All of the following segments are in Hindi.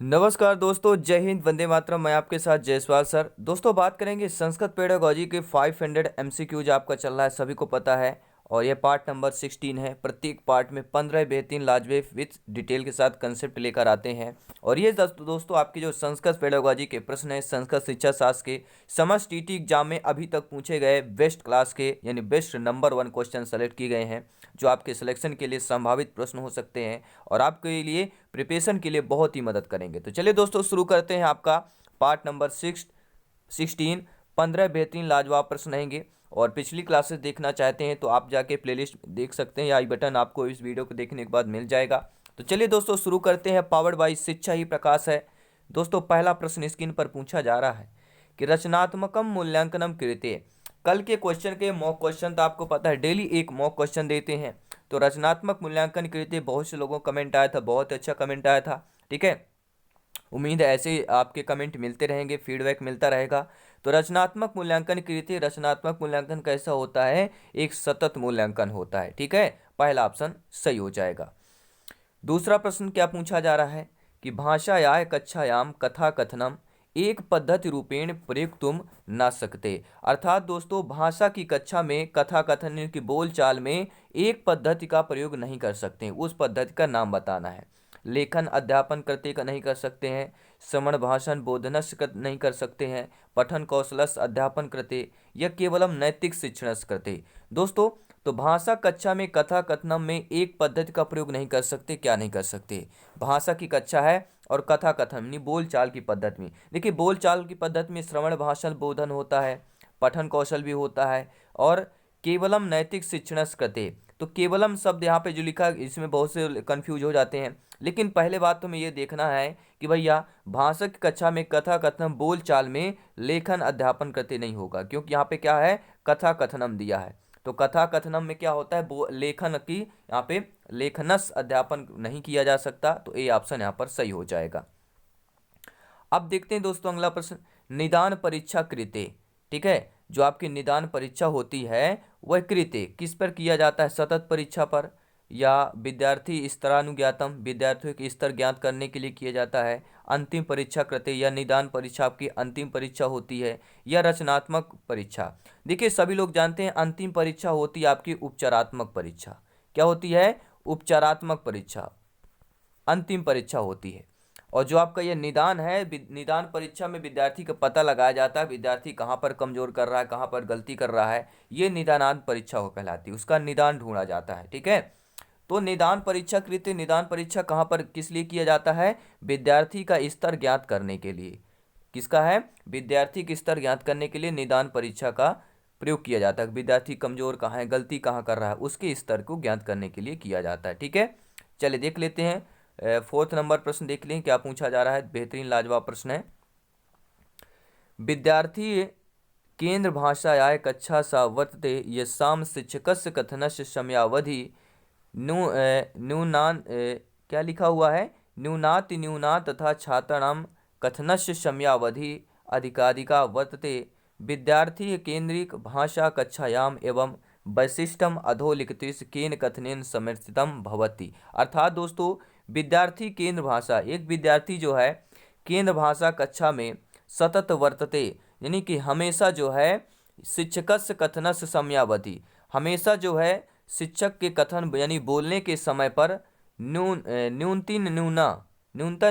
नमस्कार दोस्तों, जय हिंद, वंदे मातरम। मैं आपके साथ जयसवाल सर। दोस्तों, बात करेंगे संस्कृत पेडागोजी के 500 एमसीक्यूज आपका चल रहा है, सभी को पता है। और ये पार्ट नंबर 16 है। प्रत्येक पार्ट में 15 बेहतरीन लाजवाब विथ डिटेल के साथ कंसेप्ट लेकर आते हैं। और ये दोस्तों आपकी जो संस्कृत पेडागोजी के प्रश्न है, संस्कृत शिक्षा शास्त्र के समस्त टीटी एग्जाम में अभी तक पूछे गए बेस्ट क्लास के यानी बेस्ट नंबर 1 क्वेश्चन सेलेक्ट किए गए हैं, जो आपके सिलेक्शन के लिए संभावित प्रश्न हो सकते हैं और आपके लिए प्रिपरेशन के लिए बहुत ही मदद करेंगे। तो चलिए दोस्तों, शुरू करते हैं आपका पार्ट नंबर 16। 15 बेहतरीन लाजवाब प्रश्न रहेंगे। और पिछली क्लासेस देखना चाहते हैं तो आप जाके प्लेलिस्ट देख सकते हैं, या आई बटन आपको इस वीडियो को देखने के बाद मिल जाएगा। तो चलिए दोस्तों, शुरू करते हैं। पावर्ड बाई शिक्षा ही प्रकाश है। दोस्तों, पहला प्रश्न स्क्रीन पर पूछा जा रहा है कि रचनात्मकम मूल्यांकनम कृते। कल के क्वेश्चन के मॉक क्वेश्चन तो आपको पता है, डेली एक मॉक क्वेश्चन देते हैं। तो रचनात्मक मूल्यांकन के लिए बहुत से लोगों का कमेंट आया था, बहुत अच्छा कमेंट आया था। ठीक है, उम्मीद है ऐसे आपके कमेंट मिलते रहेंगे, फीडबैक मिलता रहेगा। तो रचनात्मक मूल्यांकन के लिए रचनात्मक मूल्यांकन कैसा होता है? एक सतत मूल्यांकन होता है। ठीक है, पहला ऑप्शन सही हो जाएगा। दूसरा प्रश्न क्या पूछा जा रहा है कि भाषायाः कक्षायाम कथा कथनम एक पद्धति रूपेण प्रयुक्तुम न सकते। अर्थात दोस्तों, भाषा की कक्षा में कथा कथन की बोलचाल में एक पद्धति का प्रयोग नहीं कर सकते, उस पद्धति का नाम बताना है। लेखन अध्यापन करते का नहीं कर सकते हैं, श्रवण भाषण बोधनस्य नहीं कर सकते हैं, पठन कौशलस अध्यापन करते, या केवलम नैतिक शिक्षणस करते। दोस्तों, तो भाषा कक्षा में कथा कथनम में एक पद्धति का प्रयोग नहीं कर सकते। क्या नहीं कर सकते? भाषा की कक्षा है और कथा कथन यानी बोलचाल की पद्धति में, देखिए बोलचाल की पद्धति में श्रवण भाषण बोधन होता है, पठन कौशल भी होता है, और केवलम नैतिक शिक्षण कृते। तो केवलम शब्द यहाँ पे जो लिखा है, इसमें बहुत से कंफ्यूज हो जाते हैं। लेकिन पहले बात तो हमें ये देखना है कि भैया भाषा की कक्षा में कथा कथनम बोलचाल में लेखन अध्यापन करते नहीं होगा, क्योंकि यहाँ पे क्या है? कथा कथनम दिया है। तो कथा कथनम में क्या होता है? लेखन की यहाँ पे लेखनस अध्यापन नहीं किया जा सकता। तो ए ऑप्शन यहाँ पर सही हो जाएगा। अब देखते हैं दोस्तों अगला प्रश्न, निदान परीक्षा कृते। ठीक है, जो आपकी निदान परीक्षा होती है वह कृते किस पर किया जाता है? सतत परीक्षा पर, या विद्यार्थी स्तरानुज्ञातम विद्यार्थियों के स्तर ज्ञात करने के लिए किया जाता है, अंतिम परीक्षा कृते, या निदान परीक्षा आपकी अंतिम परीक्षा होती है, या रचनात्मक परीक्षा। देखिए सभी लोग जानते हैं अंतिम परीक्षा होती है आपकी उपचारात्मक परीक्षा। क्या होती है? उपचारात्मक परीक्षा अंतिम परीक्षा होती है। और जो आपका ये निदान है, निदान परीक्षा में विद्यार्थी का पता लगाया जाता है, विद्यार्थी कहाँ पर कमजोर कर रहा है, कहाँ पर गलती कर रहा है, ये निदानांत परीक्षा को कहलाती है, उसका निदान ढूंढा जाता है। ठीक है, तो निदान परीक्षा कृत्य, निदान परीक्षा कहाँ पर किस लिए किया जाता है? विद्यार्थी का स्तर ज्ञात करने के लिए। किसका है? विद्यार्थी का स्तर ज्ञात करने के लिए निदान परीक्षा का प्रयोग किया जाता है। विद्यार्थी कमजोर कहाँ है, गलती कहाँ कर रहा है, उसके स्तर को ज्ञात करने के लिए किया जाता है। ठीक है, चलिए देख लेते हैं। फोर्थ नंबर प्रश्न देख लें क्या पूछा जा रहा है। बेहतरीन लाजवाब प्रश्न है। विद्यार्थी केंद्र भाषायाः कक्षा सा वर्तते यस्यां शिक्षकस्य कथनस्य समयावधि न्यूनान क्या लिखा हुआ है? न्यूनातिन्यूना तथा छात्राणां कथनस्य समयावधि अधिकाधिका वर्तते। विद्यार्थी केंद्रिक भाषा कक्षायाम एवं वैशिष्टम अधोलिखित केन कथनेन समर्थितम भवति। अर्थात दोस्तों, विद्यार्थी केंद्र भाषा, एक विद्यार्थी जो है केंद्र भाषा कक्षा में सतत वर्तते, यानी कि हमेशा जो है शिक्षकस्य कथनस्य समयावधि, हमेशा जो है शिक्षक के कथन यानी बोलने के समय पर न्यूनता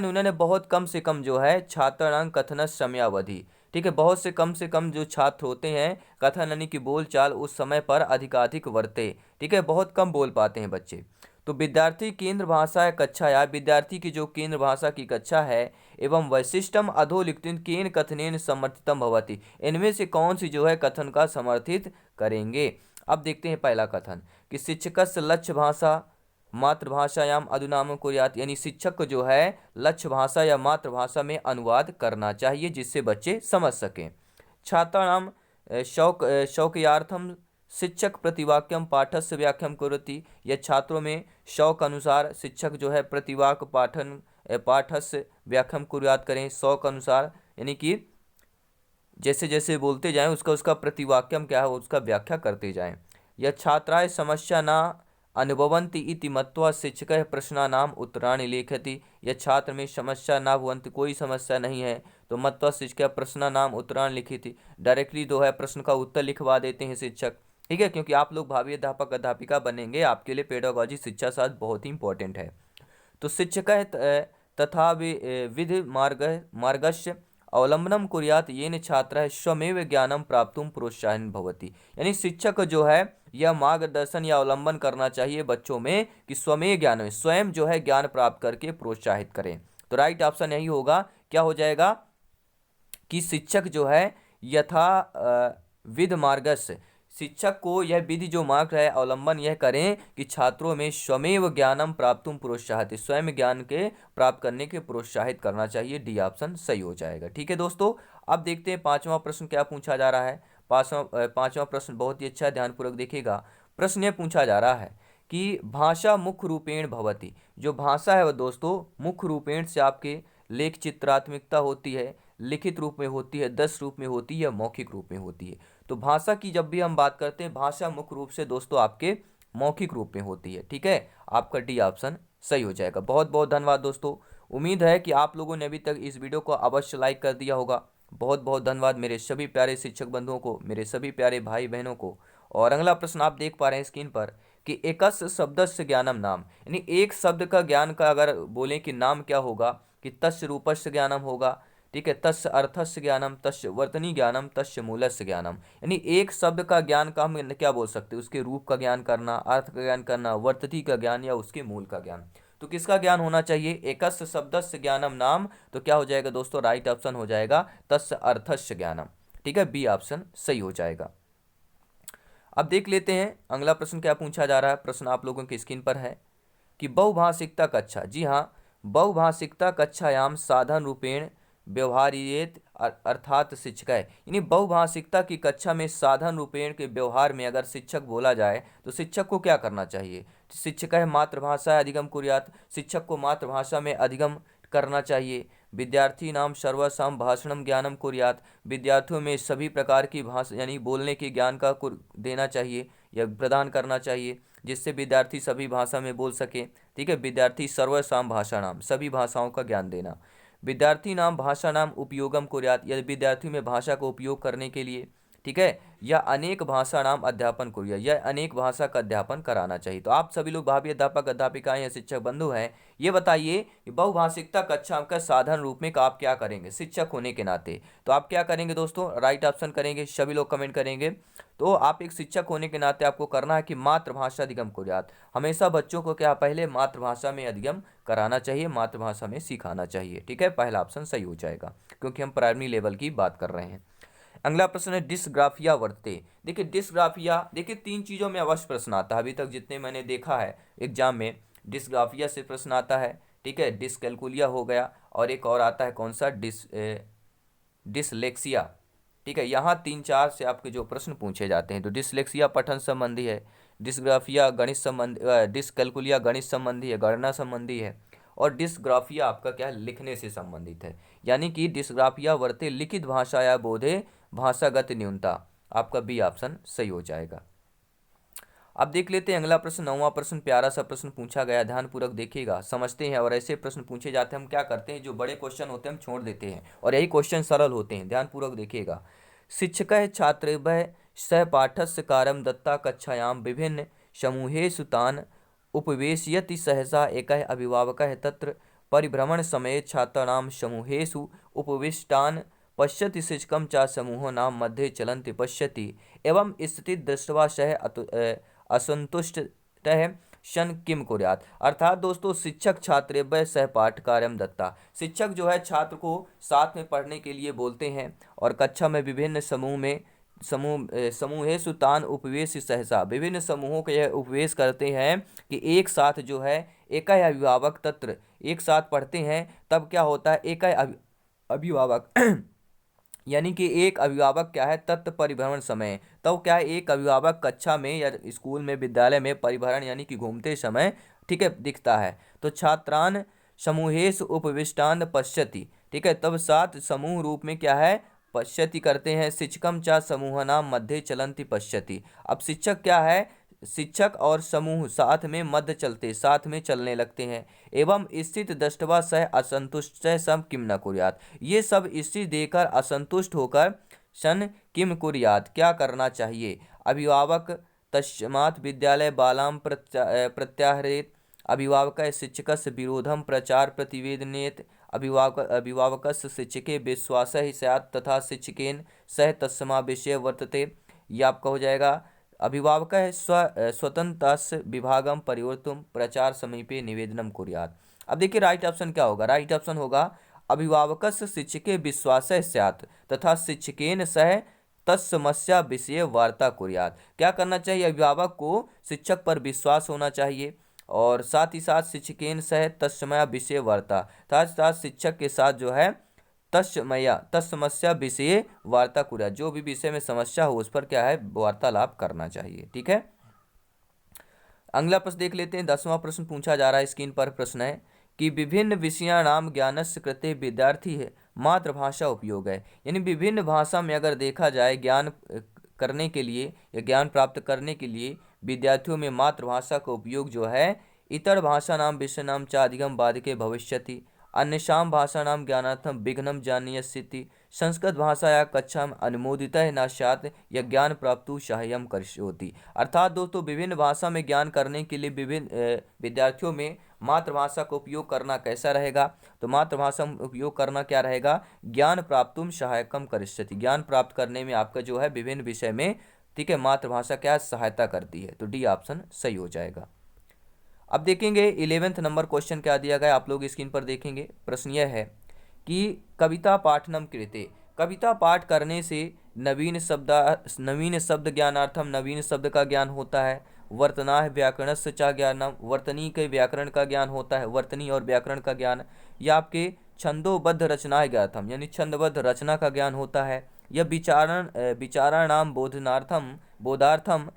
ने बहुत कम से कम जो है छात्राणां कथन समयावधि। ठीक है, बहुत से कम जो छात्र होते हैं कथन यानी कि बोलचाल उस समय पर अधिकाधिक वर्ते। ठीक है, बहुत कम बोल पाते हैं बच्चे। तो विद्यार्थी केंद्र भाषा कक्षा या विद्यार्थी की जो केंद्र भाषा की कक्षा है एवं वैशिष्टम अधोलिखित केन कथनेन समर्थितम भवति, इनमें से कौन सी जो है कथन का समर्थित करेंगे। अब देखते हैं पहला कथन कि शिक्षकस्य लक्ष्य भाषा मातृभाषायाम अनुनाम कुर्यात्, यानी शिक्षक को जो है लक्ष्य भाषा या मातृभाषा में अनुवाद करना चाहिए जिससे बच्चे समझ सकें। छात्राणाम शौक्यार्थम शिक्षक प्रतिवाक्यम पाठस्य व्याख्यान करोति, या छात्रों में शौक अनुसार शिक्षक जो है प्रतिवाक्य पाठस्य व्याख्यान कुर्यात् करें, शौक अनुसार, यानी कि जैसे जैसे बोलते जाएं उसका प्रतिवाक्यम क्या है उसका व्याख्या करते जाएं। या छात्राएं समस्या ना अनुभवन्ति इति मत्वा शिक्षकः प्रश्नानाम उत्तराणि लिखति। यह छात्र में समस्या ना भवन्ति, कोई समस्या नहीं है तो मत्वा शिक्षकः प्रश्नानाम उत्तराणि लिखति, डायरेक्टली जो है प्रश्न का उत्तर लिखवा देते हैं शिक्षक। ठीक है, क्योंकि आप लोग भावी अध्यापक अध्यापिका बनेंगे, आपके लिए पेडागोजी शिक्षा शास्त्र बहुत ही इंपॉर्टेंट है। तो शिक्षकः तथा विधि मार्गस्य अवलंबनम कुर्यात् येन छात्रः स्वमेव ज्ञानम प्राप्तुम प्रोत्साहन भवति। यानी शिक्षक जो है यह मार्गदर्शन या अवलंबन करना चाहिए बच्चों में कि स्वमेव ज्ञान में स्वयं जो है ज्ञान प्राप्त करके प्रोत्साहित करें। तो राइट ऑप्शन यही होगा, क्या हो जाएगा कि शिक्षक जो है यथा विध मार्गस्य, शिक्षक को यह विधि जो मार्ग है अवलंबन यह करें कि छात्रों में स्वमेव ज्ञानम प्राप्तुम प्रोत्साहित, स्वयं ज्ञान के प्राप्त करने के प्रोत्साहित करना चाहिए। डी ऑप्शन सही हो जाएगा। ठीक है दोस्तों, अब देखते हैं पांचवा प्रश्न क्या पूछा जा रहा है। पांचवा प्रश्न बहुत ही अच्छा, ध्यानपूर्वक देखिएगा। प्रश्न यह पूछा जा रहा है कि भाषा मुख्य रूपेण भवति, जो भाषा है वह दोस्तों मुख्य रूपेण से आपके लेख चित्रात्मकता होती है, लिखित रूप में होती है, दृश्य रूप में होती है या मौखिक रूप में होती है। तो भाषा की जब भी हम बात करते हैं, भाषा मुख्य रूप से दोस्तों आपके मौखिक रूप में होती है। ठीक है, आपका डी ऑप्शन सही हो जाएगा। बहुत बहुत धन्यवाद दोस्तों, उम्मीद है कि आप लोगों ने अभी तक इस वीडियो को अवश्य लाइक कर दिया होगा। बहुत बहुत धन्यवाद मेरे सभी प्यारे शिक्षक बंधुओं को, मेरे सभी प्यारे भाई बहनों को। और अगला प्रश्न आप देख पा रहे हैं स्क्रीन पर कि एकस्य शब्दस्य ज्ञानम नाम, यानी एक शब्द का ज्ञान का अगर बोलें कि नाम क्या होगा, कि तस्य रूपस्य ज्ञानम होगा। ठीक है, तस्य अर्थस्य ज्ञानम, तस्य वर्तनी ज्ञानम, तस्य मूलस्य ज्ञानम। यानी एक शब्द का ज्ञान का हम क्या बोल सकते हैं, उसके रूप का ज्ञान करना, अर्थ का ज्ञान करना, वर्तनी का ज्ञान या उसके मूल का ज्ञान। तो किसका ज्ञान होना चाहिए, एकस्य शब्दस्य ज्ञानम नाम। तो क्या हो जाएगा दोस्तों, राइट ऑप्शन हो जाएगा तस्य अर्थस्य ज्ञानम। ठीक है, बी ऑप्शन सही हो जाएगा। अब देख लेते हैं अगला प्रश्न क्या पूछा जा रहा है। प्रश्न आप लोगों की स्क्रीन पर है कि बहुभाषिकता कक्षा, जी हाँ, बहुभाषिकता कक्षायाम साधन रूपेण व्यवहारियेत अर्थात शिक्षक है। यानी बहुभाषिकता की कक्षा में साधन रूपेण के व्यवहार में अगर शिक्षक बोला जाए तो शिक्षक को क्या करना चाहिए। शिक्षक है मातृभाषा अधिगम कुर्यात, शिक्षक को मातृभाषा में अधिगम करना चाहिए। विद्यार्थी नाम सर्वसाम भाषणम ज्ञानम कुर्यात, विद्यार्थियों में सभी प्रकार की भाषा यानी बोलने के ज्ञान का देना चाहिए या प्रदान करना चाहिए, जिससे विद्यार्थी सभी भाषा में बोल सके। ठीक है, विद्यार्थी सर्वसाम भाषा नाम, सभी भाषाओं का ज्ञान देना। विद्यार्थी नाम भाषा नाम उपयोगम कुर्यात, यदि विद्यार्थी में भाषा को उपयोग करने के लिए, ठीक है, या अनेक भाषा नाम अध्यापन कुर्यात, या अनेक भाषा का अध्यापन कराना चाहिए। तो आप सभी लोग भावी अध्यापक अध्यापिकाएं या शिक्षक बंधु हैं, ये बताइए कि बहुभाषिकता कक्षा का साधन रूप में आप क्या करेंगे शिक्षक होने के नाते। तो आप क्या करेंगे दोस्तों, राइट ऑप्शन करेंगे, सभी लोग कमेंट करेंगे। तो आप एक शिक्षक होने के नाते आपको करना है कि मातृभाषा अधिगम कुर्यात, हमेशा बच्चों को क्या पहले मातृभाषा में अधिगम कराना चाहिए, मातृभाषा में सिखाना चाहिए। ठीक है, पहला ऑप्शन सही हो जाएगा क्योंकि हम प्राइमरी लेवल की बात कर रहे हैं। अगला प्रश्न है डिस्ग्राफिया वर्तते। देखिए डिस्ग्राफिया, देखिए तीन चीज़ों में अवश्य प्रश्न आता है, अभी तक जितने मैंने देखा है एग्जाम में डिस्ग्राफिया से प्रश्न आता है। ठीक है, डिसकैलकुलिया हो गया और एक और आता है कौन सा, डिसलेक्सिया। ठीक है, यहाँ तीन चार से आपके जो प्रश्न पूछे जाते हैं। तो डिसलेक्सिया पठन संबंधी है, डिस्ग्राफिया गणित संबंधी, डिसकैलकुलिया गणित संबंधी है, गणना संबंधी है, और डिस्ग्राफिया आपका क्या है, लिखने से संबंधित है। यानी कि डिस्ग्राफिया वर्ते लिखित भाषा या बोधे भाषागत न्यूनता, आपका बी ऑप्शन सही हो जाएगा। अब देख लेते हैं अगला प्रश्न, नौवां प्रश्न, प्यारा सा प्रश्न पूछा गया, ध्यानपूर्वक देखिएगा, समझते हैं। और ऐसे प्रश्न पूछे जाते हैं, हम क्या करते हैं, जो बड़े क्वेश्चन होते हैं हम छोड़ देते हैं और यही क्वेश्चन सरल होते हैं। ध्यानपूर्वक देखिएगा। शिक्षकः छात्रेभ्यः सहपाठस्य कार्यं दत्ता कक्षायां विभिन्न समूहेषु तान् उपवेशयति, सहसा एकः अभिभावकः तत्र परिभ्रमण समये छात्राणां समूहेषु उपविष्टान् पश्यति, शिक्षकं च समूहानां मध्ये चलन्ति पश्यति, एवं स्थिति दृष्ट्वा सः असंतुष्टः शन किम कुर्यात। अर्थात दोस्तों शिक्षक छात्रेभ्यः सहपाठ कार्यम दत्ता, शिक्षक जो है छात्र को साथ में पढ़ने के लिए बोलते हैं और कक्षा में विभिन्न समूहेषु तान् उपवेश, सहसा विभिन्न समूहों के यह उपवेश करते हैं कि एक साथ जो है एक अभिभावक तत्र, एक साथ पढ़ते हैं, तब क्या होता है एक अभिभावक यानी कि एक अभिभावक क्या है तत्व परिभ्रमण समय, तब क्या है एक अभिभावक कक्षा में या स्कूल में विद्यालय में परिभ्रमण यानी कि घूमते समय, ठीक है, दिखता है। तो छात्रान समूहेश उपविष्टान पश्यति, ठीक है, तब सात समूह रूप में क्या है पश्यति करते हैं, शिक्षकम चा समूहनाम मध्य चलंति पश्यति। अब शिक्षक क्या है शिक्षक और समूह साथ में मध्य चलते साथ में चलने लगते हैं। एवं स्थित दृष्टवा सह असंतुष्ट सम किम न कुर्यात्। ये सब स्थिति देकर असंतुष्ट होकर सन किम कुर्यात् क्या करना चाहिए। अभिभावक तस्मात् विद्यालय बालाम प्रत्याहरेत्। अभिभावक शिक्षकस्य विरोधम प्रचार प्रतिवेदनेत। अभिभावकस्य शिक्षके विश्वासः स्यात् तथा शिक्षकेन सह तत्समावेशः वर्तते। ये आपका हो जाएगा अभिभावक स्वतंत्रस्य विभागम परिवर्तुम प्रचार समीपे निवेदनम कुर्यात्। अब देखिए राइट ऑप्शन क्या होगा। राइट ऑप्शन होगा अभिभावकस्य शिक्षके विश्वासः स्यात् तथा शिक्षकेन सह तत्समस्या विषय वार्ता कुर्यात्। क्या करना चाहिए, अभिभावक को शिक्षक पर विश्वास होना चाहिए और साथ ही साथ शिक्षकेन सह तत्समया विषय वार्ता, साथ साथ शिक्षक के साथ जो है तत्समस्या विषय वार्ता कुर्यात्, जो भी विषय में समस्या हो उस पर क्या है वार्तालाप करना चाहिए। ठीक है, अगला प्रश्न देख लेते हैं। 10वां प्रश्न पूछा जा रहा है, स्क्रीन पर प्रश्न है कि विभिन्न विषयाणाम ज्ञानस्य कृते विद्यार्थी है मातृभाषा उपयोग है। यानी विभिन्न भाषा में अगर देखा जाए ज्ञान करने के लिए या ज्ञान प्राप्त करने के लिए विद्यार्थियों में मातृभाषा का उपयोग जो है इतर भाषा नाम विषय नाम च अधिगम बाधिके भविष्यति अन्येषां भाषाणां ज्ञानार्थं विघ्नं जानीयस्यति संस्कृत भाषाया कक्षाम अनुमोदितः न स्यात् यज्ञान प्राप्तु सहाय्यं करिष्यति। अर्थात दोस्तों विभिन्न भाषा में ज्ञान करने के लिए विभिन्न विद्यार्थियों में मातृभाषा का उपयोग करना कैसा रहेगा, तो मातृभाषा में उपयोग करना क्या रहेगा, ज्ञान प्राप्तुम सहायकम करिष्यति। ज्ञान प्राप्त करने में आपका जो है विभिन्न विषय में, ठीक है, मातृभाषा क्या सहायता करती है, तो डी ऑप्शन सही हो जाएगा। अब देखेंगे 11वें नंबर क्वेश्चन क्या दिया गया, आप लोग स्क्रीन पर देखेंगे। प्रश्न यह है कि कविता पाठनम कृते, कविता पाठ करने से नवीन शब्द ज्ञानार्थम, नवीन शब्द का ज्ञान होता है। वर्तनाह व्याकरणस्य च ज्ञानम, वर्तनी के व्याकरण का ज्ञान होता है, वर्तनी और व्याकरण का ज्ञान। या आपके छंदोबद्ध रचनाएं ज्ञातम, यानी छंदबद्ध रचना का ज्ञान होता है। यह विचाराणाम बोधार्थम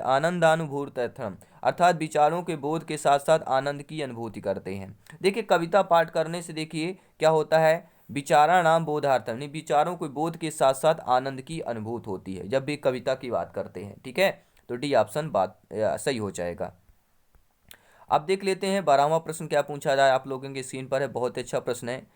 आनंदानुभूत्यर्थम, अर्थात विचारों के बोध के साथ साथ आनंद की अनुभूति करते हैं। देखिए कविता पाठ करने से देखिए क्या होता है, विचाराणाम बोधार्थम, यानी विचारों के बोध के साथ साथ आनंद की अनुभूति होती है जब भी कविता की बात करते हैं। ठीक है, तो डी ऑप्शन बात सही हो जाएगा। अब देख लेते हैं 12वां प्रश्न क्या पूछा जाए, आप लोगों के स्क्रीन पर है, बहुत अच्छा प्रश्न है।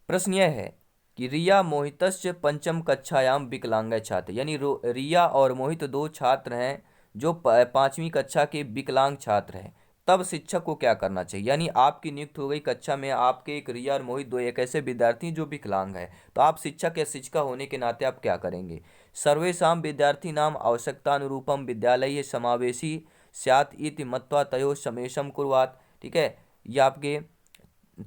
प्रश्न यह है कि रिया मोहितस्य पंचम कक्षायाम विकलांग छात्र, यानी रिया और मोहित दो छात्र हैं जो 5वीं कक्षा के विकलांग छात्र हैं। तब शिक्षक को क्या करना चाहिए, यानी आपकी नियुक्त हो गई कक्षा में आपके एक रिया और मोहित दो एक ऐसे विद्यार्थी जो विकलांग है, तो आप शिक्षक या शिक्षिका होने के नाते आप क्या करेंगे। सर्वेषां विद्यार्थी नाम आवश्यकतानुरूपम विद्यालय समावेशी स्यात् इति मत्वा तयो समेशम कुर्वात्। ठीक है, ये आपके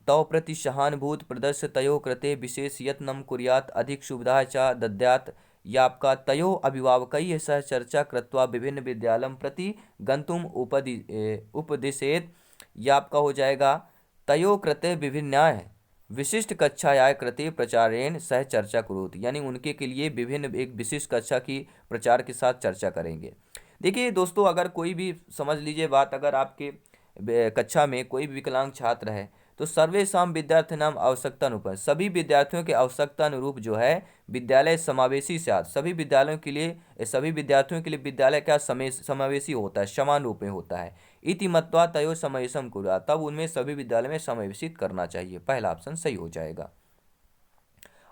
तव प्रति सहानुभूत प्रदर्श तयो कृते विशेष यत्नं कुर्यात् अधिक सुविधा च दद्यात्। या आपका तयो अभिभावकैः सह चर्चा कृत्वा विभिन्न विद्यालयं प्रति गंतुम उपदिशेत्। या आपका हो जाएगा तयो कृते विभिन्नाय विशिष्ट कक्षायाः कृते प्रचारेण सह चर्चा कुरुत, यानी उनके के लिए विभिन्न एक विशिष्ट कक्षा की प्रचार के साथ चर्चा करेंगे। देखिए दोस्तों अगर कोई भी समझ लीजिए बात, अगर आपके कक्षा में कोई भी विकलांग छात्र है तो सर्वेषां विद्यार्थिनां आवश्यकतानुरूप, सभी विद्यार्थियों के आवश्यकता अनुरूप जो है विद्यालय समावेशी से सभी विद्यालयों के लिए, सभी विद्यार्थियों के लिए विद्यालय क्या समावेशी होता है, समान रूप में होता है। इति मत्वा तयो समावेशम कुर्यात्, तब उनमें सभी विद्यालय में समावेशित करना चाहिए। पहला ऑप्शन सही हो जाएगा।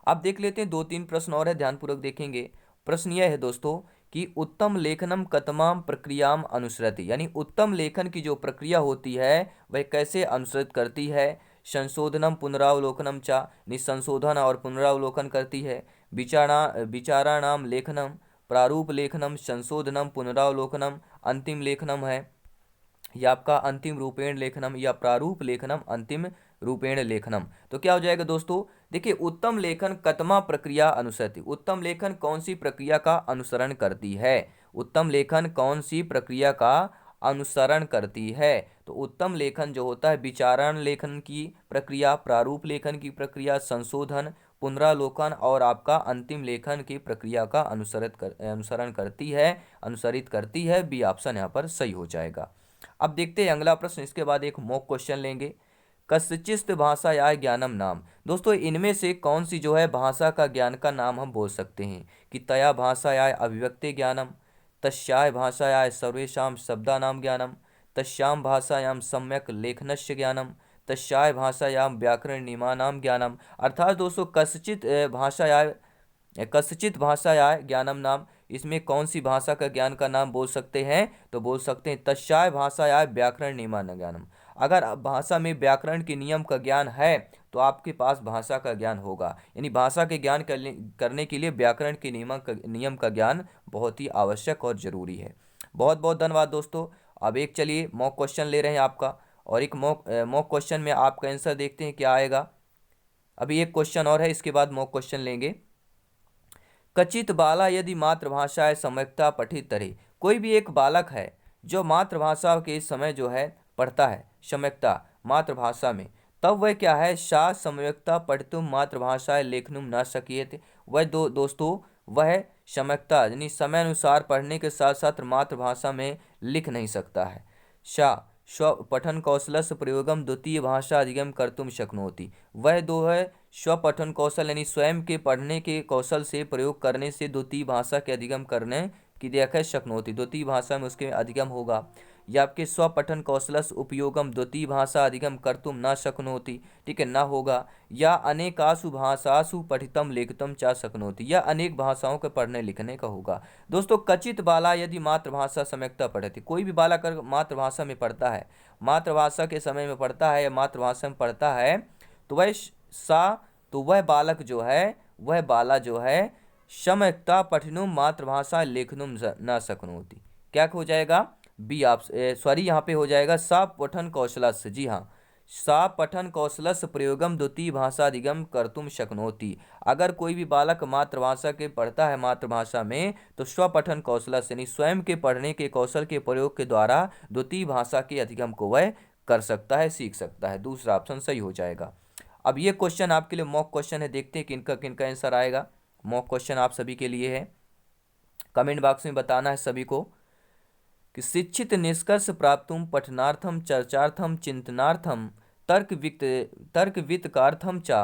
अब देख लेते हैं 2-3 प्रश्न और है, ध्यानपूर्वक देखेंगे। प्रश्न यह है दोस्तों कि उत्तम लेखनम कतमाम प्रक्रियाम अनुसरति, यानी उत्तम लेखन की जो प्रक्रिया होती है वह कैसे अनुसरित करती है। संशोधनम पुनरावलोकनम चा, निसंशोधन और पुनरावलोकन करती है। विचाराणाम लेखनम, प्रारूप लेखनम, संशोधनम, पुनरावलोकनम, अंतिम लेखनम है। यह आपका अंतिम रूपेण लेखनम या प्रारूप लेखनम, अंतिम रूपेण लेखनम। तो क्या हो जाएगा दोस्तों, देखिए उत्तम लेखन कतमा प्रक्रिया अनुसरती, उत्तम लेखन कौन सी प्रक्रिया का अनुसरण करती है, उत्तम लेखन कौन सी प्रक्रिया का अनुसरण करती है। तो उत्तम लेखन जो होता है विचारण लेखन की प्रक्रिया, प्रारूप लेखन की प्रक्रिया, संशोधन, पुनरावलोकन और आपका अंतिम लेखन की प्रक्रिया का अनुसरण करती है, अनुसरित करती है। बी ऑप्शन यहाँ पर सही हो जाएगा। अब देखते हैं अगला प्रश्न, इसके बाद एक मॉक क्वेश्चन लेंगे। कस्यचित् भाषायाः ज्ञानम नाम, दोस्तों इनमें से कौन सी जो है भाषा का ज्ञान का नाम हम बोल सकते हैं कि तया भाषायाः अभिव्यक्ति ज्ञानम, तस्याय भाषायाः सर्वेषां शब्दानां ज्ञानं, तस्यां भाषायां सम्यक लेखनस्य ज्ञानम, तस्याय भाषायां व्याकरण नियमानां ज्ञानम। अर्थात दोस्तों कस्यचित भाषायाः ज्ञानम नाम, इसमें कौन सी भाषा का ज्ञान का नाम बोल सकते हैं, तो बोल सकते हैं तस्याय भाषायाः व्याकरण नियमानां ज्ञानम। अगर भाषा में व्याकरण के नियम का ज्ञान है तो आपके पास भाषा का ज्ञान होगा, यानी भाषा के ज्ञान करने के लिए व्याकरण के नियम का ज्ञान बहुत ही आवश्यक और जरूरी है। बहुत बहुत धन्यवाद दोस्तों। अब एक चलिए मॉक क्वेश्चन ले रहे हैं आपका, और एक मॉक क्वेश्चन में आपका आंसर देखते हैं क्या आएगा। अभी एक क्वेश्चन और है, इसके बाद मॉक क्वेश्चन लेंगे। कचित बाला यदि मातृभाषा सम्यक्ता पठित तरे, कोई भी एक बालक है जो मातृभाषा के समय जो है पढ़ता है सम्यक्ता मातृभाषा में, तब वह क्या है, सा सम्यक्ता पठितुम मातृभाषा लेखनुम न शक्यते। वह दोस्तों वह सम्यक्ता यानी समय अनुसार पढ़ने के साथ साथ मातृभाषा में लिख नहीं सकता है। शा स्व पठन कौशलस्य प्रयोगम द्वितीय भाषा अधिगम कर्तुम शक्नोति। वह दो है स्व पठन कौशल यानी स्वयं के पढ़ने के कौशल से प्रयोग करने से द्वितीय भाषा के अधिगम करने की देखा शक्नोति, द्वितीय भाषा में उसके अधिगम होगा। या आपके स्व पठन कौशलस्य उपयोगम द्वितीय भाषा अधिगम कर्तुम न शक्नोति, ठीक है, ना होगा। या अनेकासु भाषासु पठितम लेखितम चा शक्नोति, या अनेक भाषाओं के पढ़ने लिखने का होगा। दोस्तों कचित बाला यदि मातृभाषा सम्यक्ता पढ़ती, कोई भी बालक अगर मातृभाषा में पढ़ता है, मातृभाषा के समय में पढ़ता है या मातृभाषा में पढ़ता है, तो वह बालक जो है, वह बाला जो है सम्यक्ता पठनुम मातृभाषा लेखनुम न शक्नोति। क्या हो जाएगा, बी आप सॉरी यहाँ पे हो जाएगा सा पठन कौशलस्य। जी हाँ, सा पठन कौशलस्य प्रयोगम द्वितीय भाषा अधिगम कर्तुम शक्नोति। अगर कोई भी बालक मातृभाषा के पढ़ता है मातृभाषा में, तो स्वपठन कौशलस्य यानी स्वयं के पढ़ने के कौशल के प्रयोग के द्वारा द्वितीय भाषा के अधिगम को वह कर सकता है, सीख सकता है। दूसरा ऑप्शन सही हो जाएगा। अब ये क्वेश्चन आपके लिए मॉक क्वेश्चन है, देखते हैं किनका किनका आंसर आएगा। मॉक क्वेश्चन आप सभी के लिए है, कमेंट बॉक्स में बताना है सभी को कि शिक्षित निष्कर्ष प्राप्तुम पठनार्थम चर्चार्थम चिंतनार्थम तर्क वितर्कार्थम चा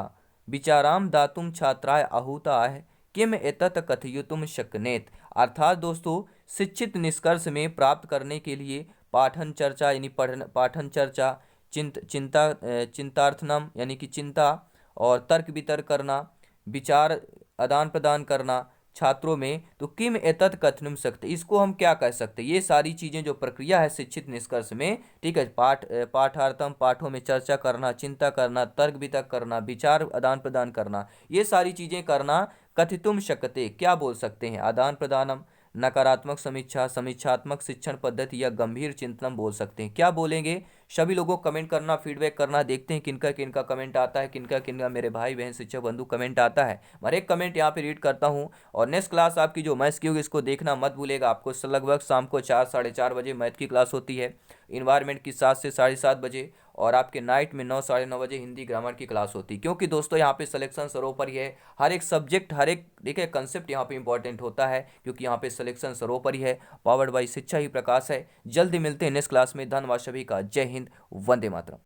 विचाराम दातुम छात्राय आहूताः किम एतत् कथयितुम शक्नेत। अर्थात दोस्तों शिक्षित निष्कर्ष में प्राप्त करने के लिए पाठन चर्चा यानी पाठन चर्चा, चिंतार्थनम यानी कि चिंता, और तर्क वितर्क करना, विचार आदान प्रदान करना छात्रों में, तो किम एतत् कथनम सकते, इसको हम क्या कह सकते हैं। ये सारी चीजें जो प्रक्रिया है शिक्षित निष्कर्ष में, ठीक है, पाठार्थम पाठों में चर्चा करना, चिंता करना, तर्क वितर्क करना, विचार आदान प्रदान करना, ये सारी चीजें करना कथितुम शक्यते, क्या बोल सकते हैं, आदान प्रदानम, नकारात्मक समीक्षा, समीक्षात्मक शिक्षण पद्धति, या गंभीर चिंतनम बोल सकते हैं। क्या बोलेंगे सभी लोगों को कमेंट करना, फीडबैक करना, देखते हैं किनका किनका कमेंट आता है, किनका किनका मेरे भाई बहन शिक्षक बंधु कमेंट आता है। हर एक कमेंट यहाँ पे रीड करता हूँ। और नेक्स्ट क्लास आपकी जो मैथ्स की होगी इसको देखना मत भूलेगा। आपको लगभग शाम को 4 साढ़े 4 बजे मैथ की क्लास होती है, इन्वायरमेंट की 7 से 7:30 बजे, और आपके नाइट में 9 साढ़े 9 बजे हिंदी ग्रामर की क्लास होती है। क्योंकि दोस्तों यहाँ पे सिलेक्शन सरोपर ही है, हर एक सब्जेक्ट हर एक देखिए कंसेप्ट यहाँ पे इंपॉर्टेंट होता है, क्योंकि यहाँ पे सिलेक्शन सरोपर ही है। पावर्ड बाई शिक्षा ही प्रकाश है। जल्दी मिलते हैं नेक्स्ट क्लास में। धन्यवाद सभी का। जय हिंद, वंदे मातरम।